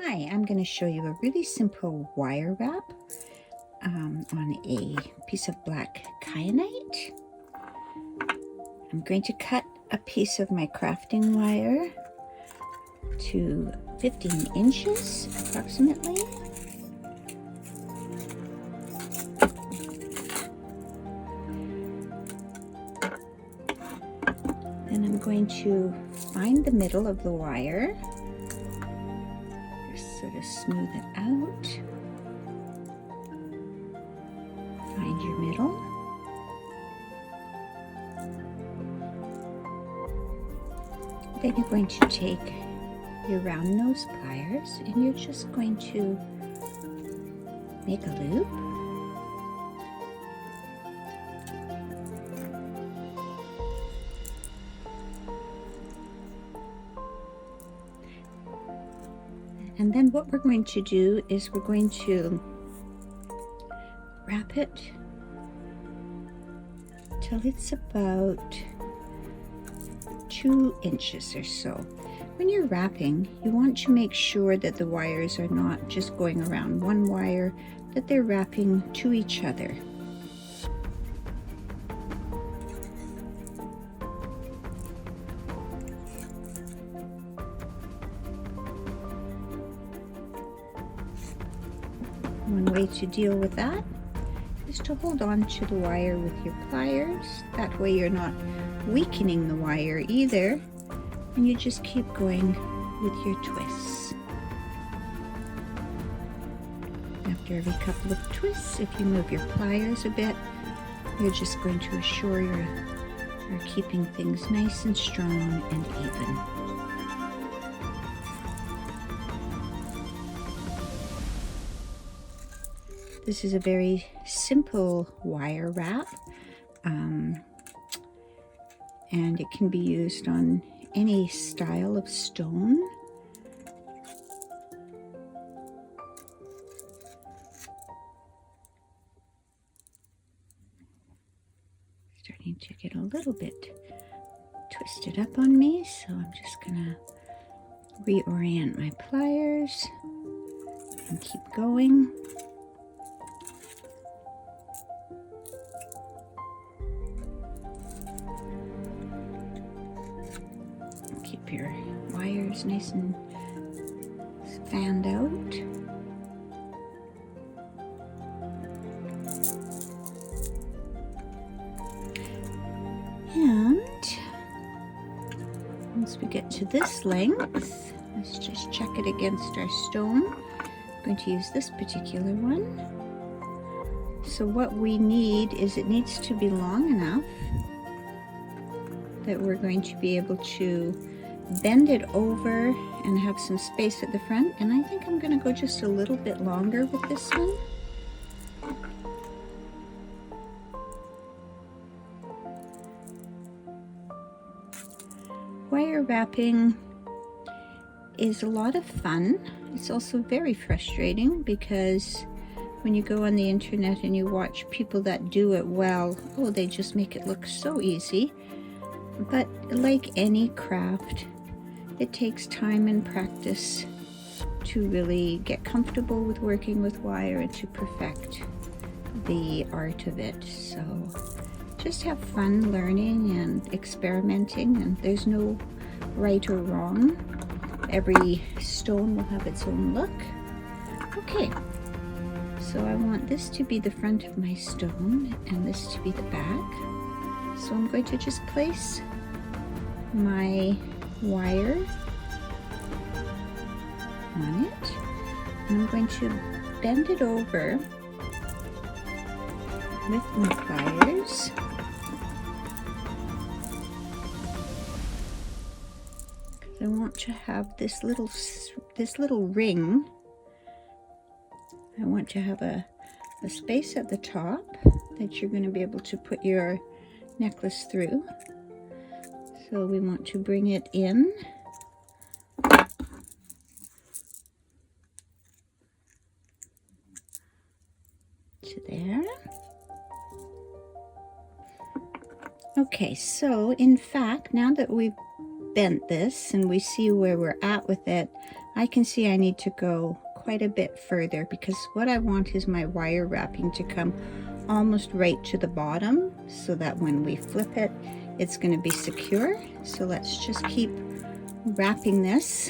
Hi, I'm going to show you a really simple wire wrap on a piece of black kyanite. I'm going to cut a piece of my crafting wire to 15 inches approximately. Then I'm going to find the middle of the wire. Just sort of smooth it out. Find your middle. Then you're going to take your round nose pliers and you're just going to make a loop. And then what we're going to do is we're going to wrap it till it's about 2 inches or so. When you're wrapping, you want to make sure that the wires are not just going around one wire, that they're wrapping to each other. One way to deal with that is to hold on to the wire with your pliers. That way you're not weakening the wire either, and you just keep going with your twists. After every couple of twists, if you move your pliers a bit, you're just going to assure you're keeping things nice and strong and even. This is a very simple wire wrap, and it can be used on any style of stone. Starting to get a little bit twisted up on me, so I'm just gonna reorient my pliers and keep going. Keep your wires nice and fanned out. And once we get to this length, let's just check it against our stone. I'm going to use this particular one. So what we need is it needs to be long enough that we're going to be able to bend it over and have some space at the front, and I think I'm going to go just a little bit longer with this one. Wire wrapping is a lot of fun. It's also very frustrating because when you go on the internet and you watch people that do it well, oh, they just make it look so easy. But like any craft, it takes time and practice to really get comfortable with working with wire and to perfect the art of it. So just have fun learning and experimenting, and there's no right or wrong. Every stone will have its own look. Okay, so I want this to be the front of my stone and this to be the back. So I'm going to just place my wire on it, and I'm going to bend it over with my pliers. I want to have this little ring. I want to have a space at the top that you're going to be able to put your necklace through. So we want to bring it in. To there. Okay, so in fact, now that we've bent this and we see where we're at with it, I can see I need to go quite a bit further, because what I want is my wire wrapping to come almost right to the bottom, so that when we flip it, it's going to be secure. So let's just keep wrapping this.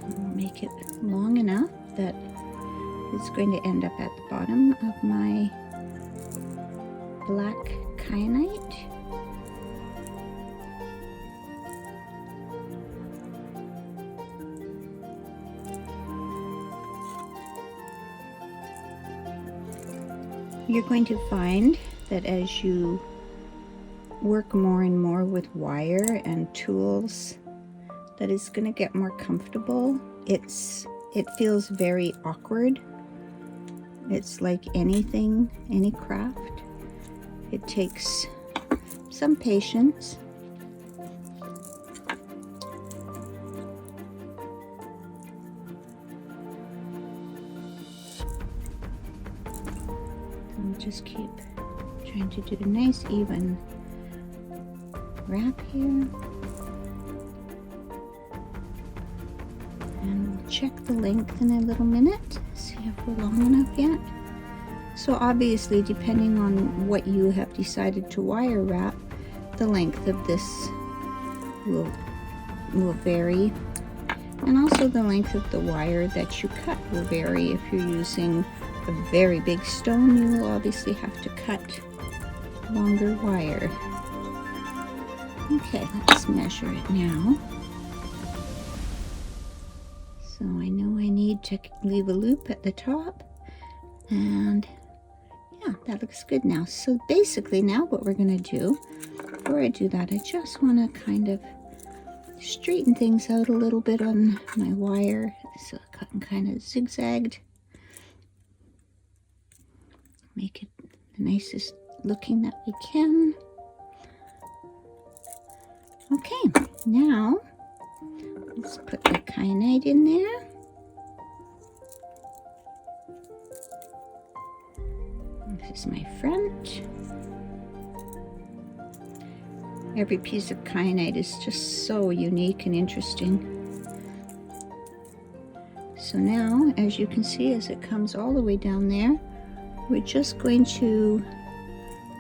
We'll make it long enough that it's going to end up at the bottom of my black kyanite. You're going to find that as you work more and more with wire and tools, that it's going to get more comfortable. It feels very awkward. It's like anything, any craft. It takes some patience. And just keep trying to do a nice even wrap here. And we'll check the length in a little minute, see if we're long enough yet. So obviously, depending on what you have decided to wire wrap, the length of this will vary. And also the length of the wire that you cut will vary. If you're using a very big stone, you will obviously have to cut longer wire. Okay, let's measure it now. So I know I need to leave a loop at the top, and yeah, that looks good now. So basically now what we're going to do, before I do that, I just want to kind of straighten things out a little bit on my wire, so kind of zigzagged. Make it the nicest looking that we can. Okay, now let's put the kyanite in there. This is my front. Every piece of kyanite is just so unique and interesting. So now, as you can see, as it comes all the way down there, we're just going to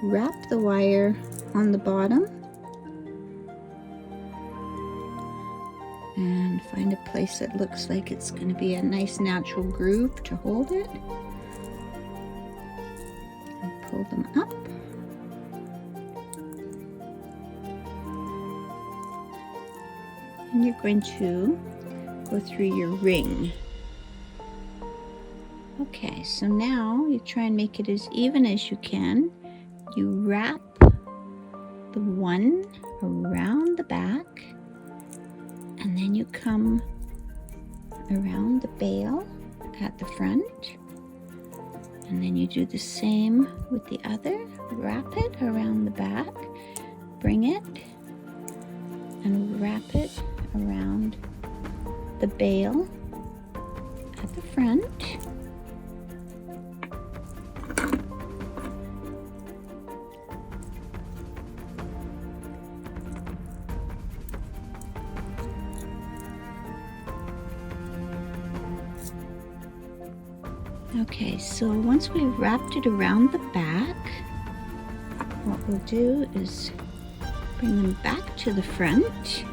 wrap the wire on the bottom and find a place that looks like it's going to be a nice natural groove to hold it. And pull them up. And you're going to go through your ring. Okay, so now you try and make it as even as you can. You wrap the one around the back, and then you come around the bail at the front, and then you do the same with the other. Wrap it around the back, bring it, and wrap it around the bail at the front. Okay, so once we've wrapped it around the back, what we'll do is bring them back to the front.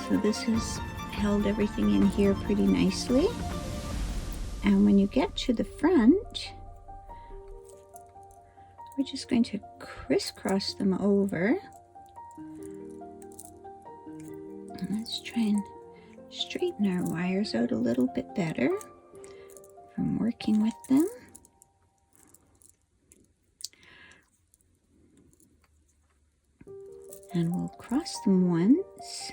So this has held everything in here pretty nicely. And when you get to the front, we're just going to crisscross them over. And let's try and straighten our wires out a little bit better from working with them. And we'll cross them once.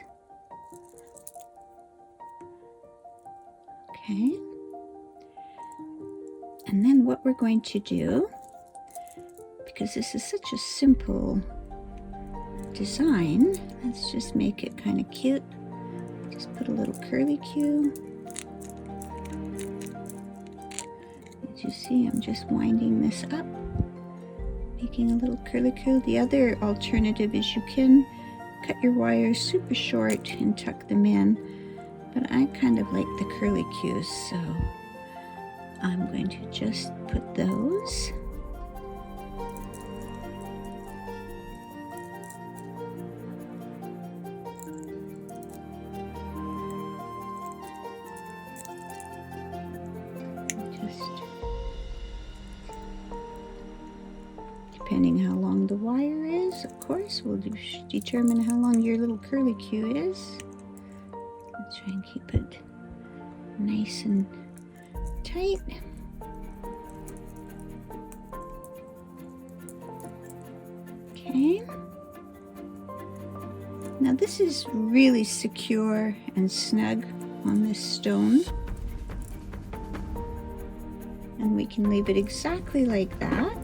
Okay. And then what we're going to do, because this is such a simple design, let's just make it kind of cute. Just put a little curly Q As you see, I'm just winding this up, making a little curlicue. The other alternative is you can cut your wires super short and tuck them in, but I kind of like the curlicues, so I'm going to just put those. Depending how long the wire is, of course, will determine how long your little curlicue is. Let's try and keep it nice and tight. Okay. Now this is really secure and snug on this stone. And we can leave it exactly like that.